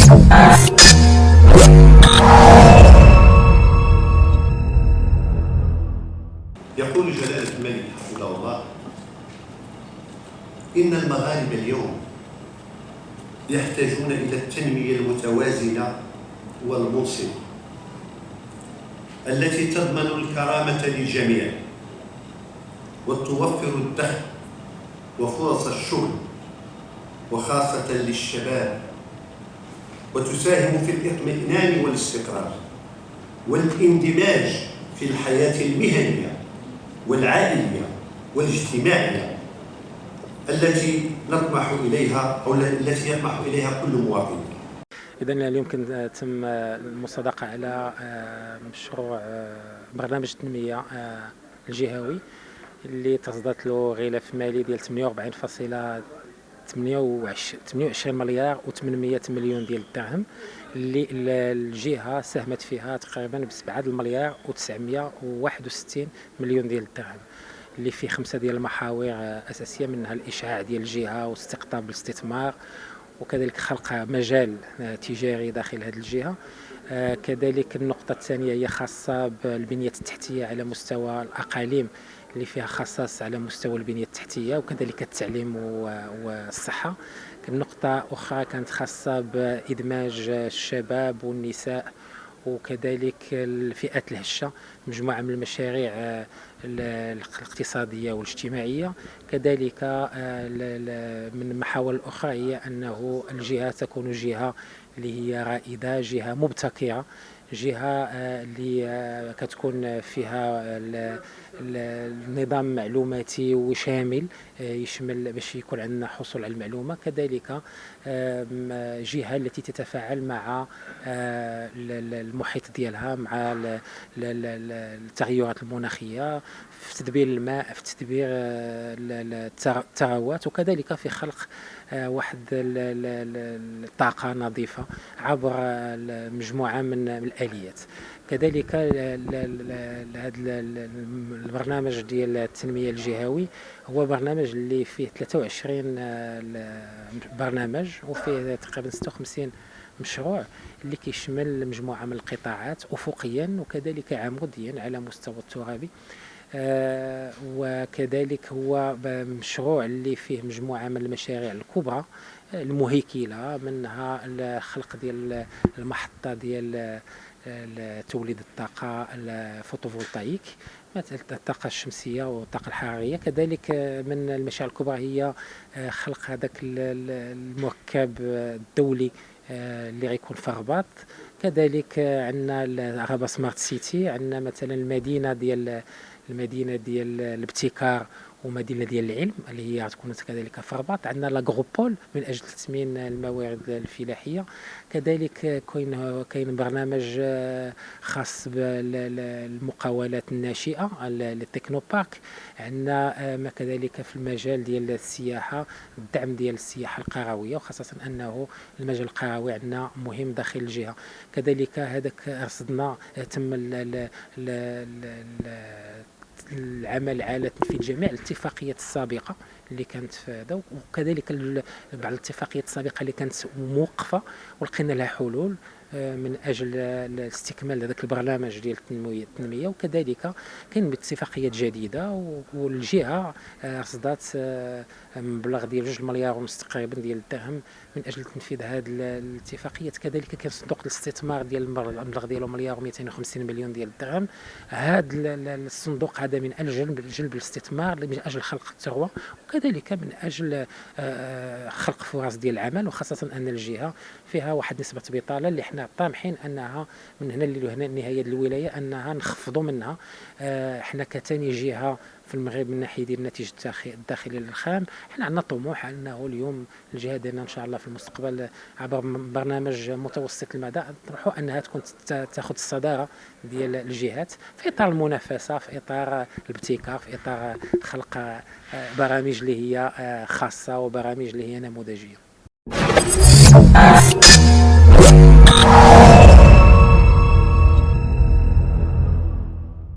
يقول جلالة الملك حفظه الله: إن المغاربة اليوم يحتاجون إلى التنمية المتوازنة والمنصفة التي تضمن الكرامة للجميع وتوفر الدخل وفرص الشغل وخاصة للشباب، وتساهم في الاطمئنان والاستقرار والاندماج في الحياة المهنية والعائلية والاجتماعية التي نطمح إليها أو التي يطمح إليها كل مواطن. إذن اليوم تم المصادقة على مشروع برنامج التنمية الجهوي اللي تصدت له غلاف مالي ديال 48.28 مليار و800 مليون ديال الدرهم، اللي الجهة ساهمت فيها تقريبا ب7 مليار و961 مليون ديال الدرهم، اللي فيه 5 ديال المحاور أساسية، منها الإشعاع ديال الجهة واستقطاب الاستثمار، وكذلك خلق مجال تجاري داخل هذه الجهة. كذلك النقطة الثانية هي خاصة بالبنية التحتية على مستوى الأقاليم، اللي فيها خصاص على مستوى البنية التحتية وكذلك التعليم والصحة. النقطة أخرى كانت خاصة بإدماج الشباب والنساء وكذلك الفئات الهشة، مجموعة من المشاريع الاقتصادية والاجتماعية. كذلك من المحاور الأخرى هي أنه الجهة تكون جهة اللي هي رائدة، جهة مبتكرة، جهة اللي كتكون فيها النظام معلوماتي وشامل يشمل باش يكون عندنا حصول على المعلومة. كذلك جهة التي تتفاعل مع المحيط ديالها، مع التغيرات المناخية، في تدبير الماء، في تدبير الثروات، وكذلك في خلق واحد الطاقة نظيفة عبر مجموعة من الآليات. كذلك هذا البرنامج ديال التنمية الجهوي هو برنامج اللي فيه 23 برنامج وفيه تقريبا 56 مشروع اللي كيشمل مجموعة من القطاعات أفقيا وكذلك عموديا على مستوى الترابي. وكذلك هو مشروع اللي فيه مجموعة من المشاريع الكبرى المهيكلة، منها الخلق ديال المحطة ديال توليد الطاقة الفوتوفولتايك، مثل الطاقة الشمسية والطاقة الحرارية. كذلك من المشاريع الكبرى هي خلق هذاك المركب الدولي اللي غيكون في الرباط. كذلك عندنا غابة سمارت سيتي، عندنا مثلا المدينة ديال الابتكار ومدينة ديال العلم اللي هي غتكون كذلك في الرباط. عندنا لاغروبول من اجل تثمين الموارد الفلاحيه. كذلك كاين برنامج خاص بالمقاولات الناشئه التكنو بارك. عندنا كذلك في المجال ديال السياحه، الدعم ديال السياحه القرويه، وخاصه انه المجال القروي عندنا مهم داخل الجهه. كذلك هذاك رصدنا تم العمل على تنفيذ جميع الاتفاقيات السابقة اللي كانت في هذا، وكذلك بعض الاتفاقيات السابقة اللي كانت موقفة ولقينا لها حلول من اجل استكمال هذاك البرنامج ديال التنميه. وكذلك كاين اتفاقيات جديده، والجهه رصدات مبلغ ديال 2 مليار ونص تقريبا ديال الدرهم من اجل تنفيذ هذه الاتفاقيات. كذلك كاين صندوق الاستثمار ديال المبلغ ديالو 1 مليار و250 مليون ديال الدرهم. هذا الصندوق هذا من اجل جلب الاستثمار، من اجل خلق الثروه، وكذلك من اجل خلق فرص ديال العمل، وخاصه ان الجهه فيها واحد نسبه بطاله اللي حنا طامحين انها من هنا لنهايه الولايه انها نخفضوا منها. حنا كثاني جهه في المغرب من ناحيه ديال الناتج الداخلي للخام، حنا عندنا طموح انه اليوم الجهه ديالنا ان شاء الله في المستقبل عبر برنامج متوسط المدى نطرحوا انها تكون تاخذ الصداره ديال الجهات في اطار المنافسه، في اطار الابتكار، في اطار خلق برامج اللي هي خاصه وبرامج اللي هي نموذجيه.